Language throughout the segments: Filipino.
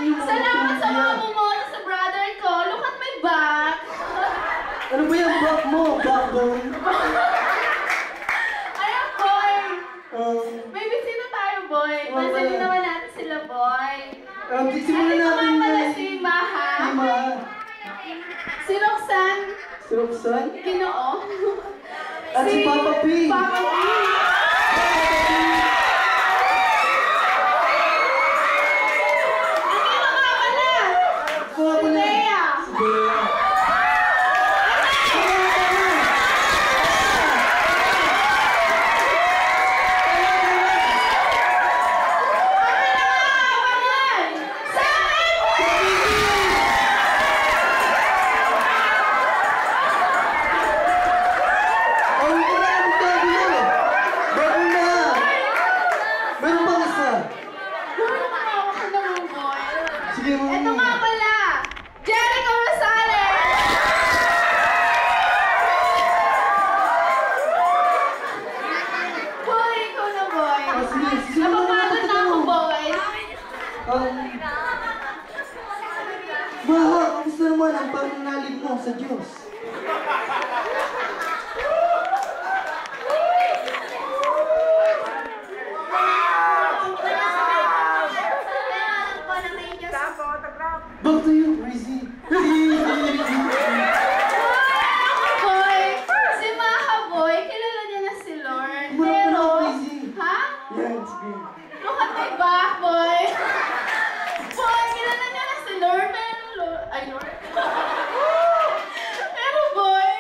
yung mga Salamat sa mga bumoto sa brother ko. Look at my back. Ano ba yung back mo? Backbone? Ayan, boy. May bisita tayo, boy. Pansinin naman natin sila, boy. Simulan natin nga pala si Maha. Si Roxanne. Si Roxanne? Ginoo. At si Papa P. Papa P. Ito nga pala, Jericho Rosales! Boy, ikaw na, boy. Napapagod na ako, boy. Maha, gusto naman ang pananalig mo sa Diyos. Back to you, Rizzy. Boy, si Maha, boy, kilala niya na si Lord. Pero, ha? Yan, sige. Look at my back, boy. Boy, kilala niya na si Lord. Pero, Lord. Pero, boy,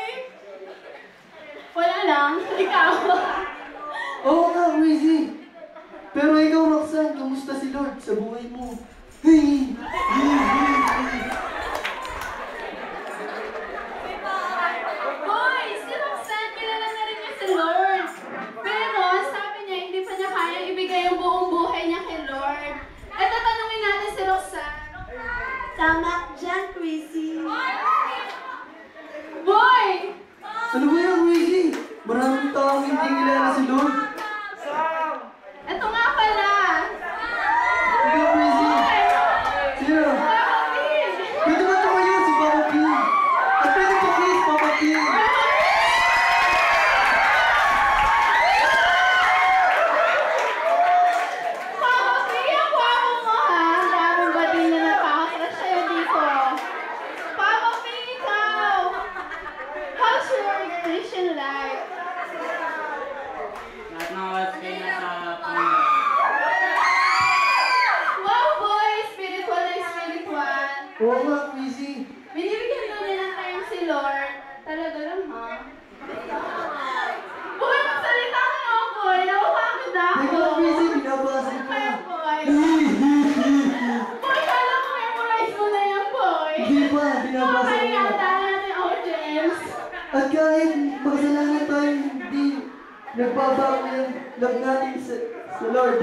wala lang. Ikaw. Oo nga, Rizzy. Pero ikaw, Roxanne, kamusta si Lord sa buhay mo? Hey! Boy, si Roxanne, kilala na rin niya si Lord. Pero, sabi niya, hindi pa niya kaya ibigay yung buong buhay niya kay Lord. Eto, tanungin natin si Roxanne. Tama dyan, Chrissy. Boy! Ano ba yan, Rizzy? Maraming taong hindi kilala si Lord. Eto nga pala. Ikaw, Rizzy. Sino? Papa P. Pwede ba tumayo si Papa P? At pwede pa kiss, Papa P. Papa P, ang guwapo mo, ha? Ang daming bading na nakakakrush sa'yo dito. Papa P, ikaw! How's your Christian life? Lahat ng oras kayo nasa Panginoon. Wow, boy! Spiritual na spiritual. Oo nga, Rizzy. Binibigyan daw niya ng time si Lord. Talaga lang, ha? Boy, magsalita ka nga, boy. Nakapagod na ako. Teka, Rizzy, binabasa ko. Kaya, boy. Boy, kala ko memorize mo na yan, boy. Hindi pa, binabasa Kaya ko. yata natin, oh, James. At kahit makasalanan tayo, hindi nagbabago yung love natin sa Lord.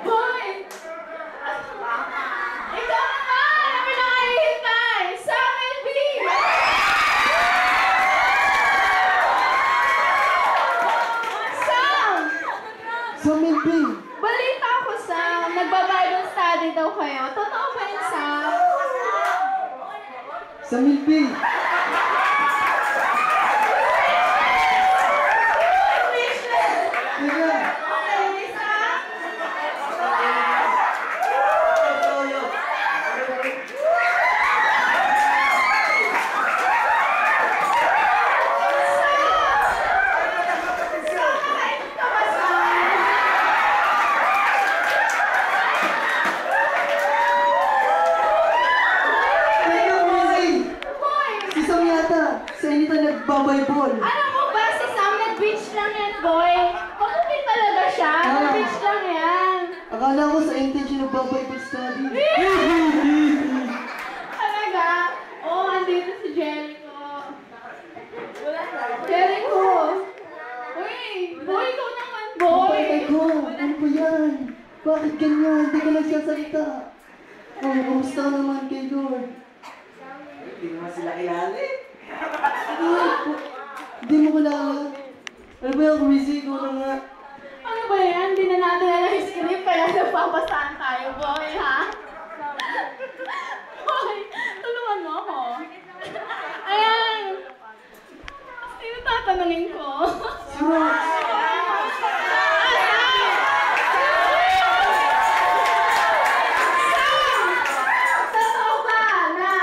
Boy! Ikaw naman! Ang pinakahihintay! Samuel B! Sam! Sa Milby, Balita ko, Sam. Nagba-Bible study daw kayo. Totoo ba yun, Sam? sa Milby. Teka, Okay, Sam? teka, Rizzy. Si Sam yata, sa inita nagbabaybol. Alam mo ba, si Sam nag-beach lang yan, boy? Mabuti talaga siya. Nag-beach lang yan. Akala ko sa intention nagbabaybol study. Talaga? Oo, andito si Jericho. Jericho! Uy! Boy, ikaw naman, boy! Kapatid ko, ano ba yan? Bakit ganyan? Hindi ka nagsasalita. Oh, kamusta ka naman kay Lord? Hindi naman sila kilala eh. Hindi mo kilala. Ano ba yung Rizzy? Ikaw na nga. Ano ba yan? Hindi na natin alam yung script, kaya napapasahan tayo, boy, ha? tatanungin ko? Si Rox. Totoo ba na?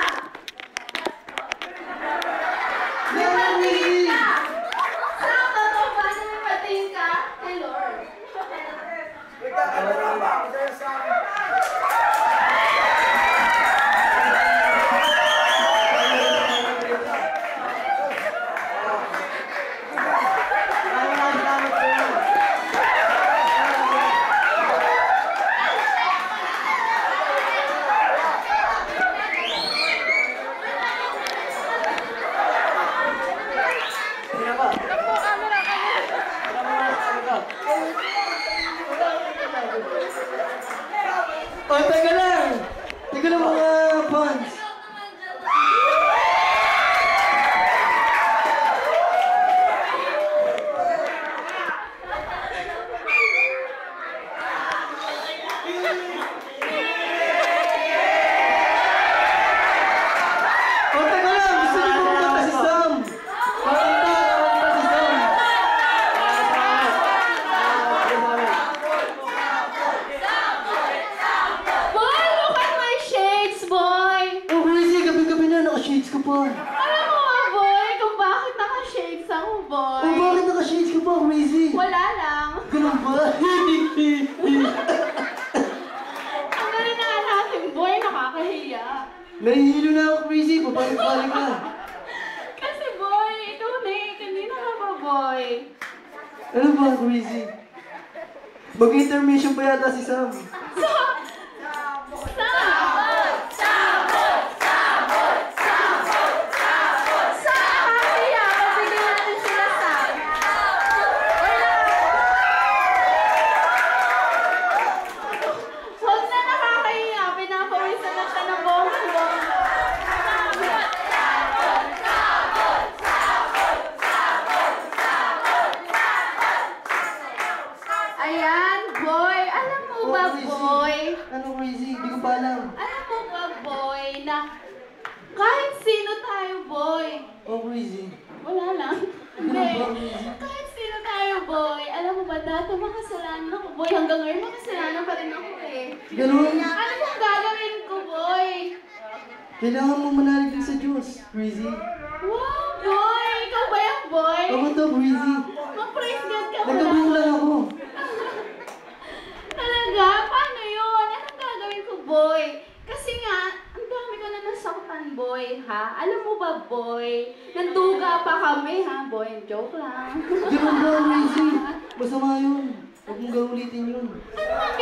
Yan, Wizzy! Sam, totoo ba na may pating ka kay Lord? Salamat po. Sino ba? Oh, teka lang! Teka lang mga fans. Oh, teka lang! Gusto niyo pumunta si Sam! Pumunta si Sam! Boy, look at my shades, boy! Oh, Wizzy! Gabi-gabi na, naka-shades ka pa. Alam mo nga, boy, kung bakit naka-shades ako, boy? Oh, bakit naka-shades ka pa, Wizzy? Wala lang. Ganun ba? Ang galing na natin, boy, nakakahiya. Nahihilo na ako, Wizzy. Pabalik-balik ka. Kasi, boy, ikaw na eh, kanina ka ba, boy? Ano ba, Wizzy? Mag-intermission pa yata si Sam. Huwag na nakakahiya, pinapawisan na siya ng bonggang-bongga. Ayan, boy. Alam mo ba, Oh, Wizzy. boy? Ano, Wizzy? Hindi ko pa alam. Alam mo ba, boy, na kahit sino tayo, boy. Oh, Wizzy. Wala lang. Ano Hindi. ba, Wizzy? Kahit sino tayo, boy. Alam mo ba, dati makasalanan ako, boy. Hanggang ngayon makasalanan pa rin ako eh. Ganun. Ano bang gagawin ko, boy? Kailangan mo manalig din sa Diyos, Wizzy. Wow, boy! Ikaw ba yung boy? Ako to, Wizzy. Mag-praise God ka Nagkabung lang ako. Talaga? Paano yun? Anong gagawin ko, boy? Kasi nga, ang dami ko na nasaktan, boy, ha? Alam mo ba, boy? Nanduga pa kami, ha, boy? Joke lang. Ganun ba, Wizzy? Masama yun. Huwag mong gawulitin yun. Ano ang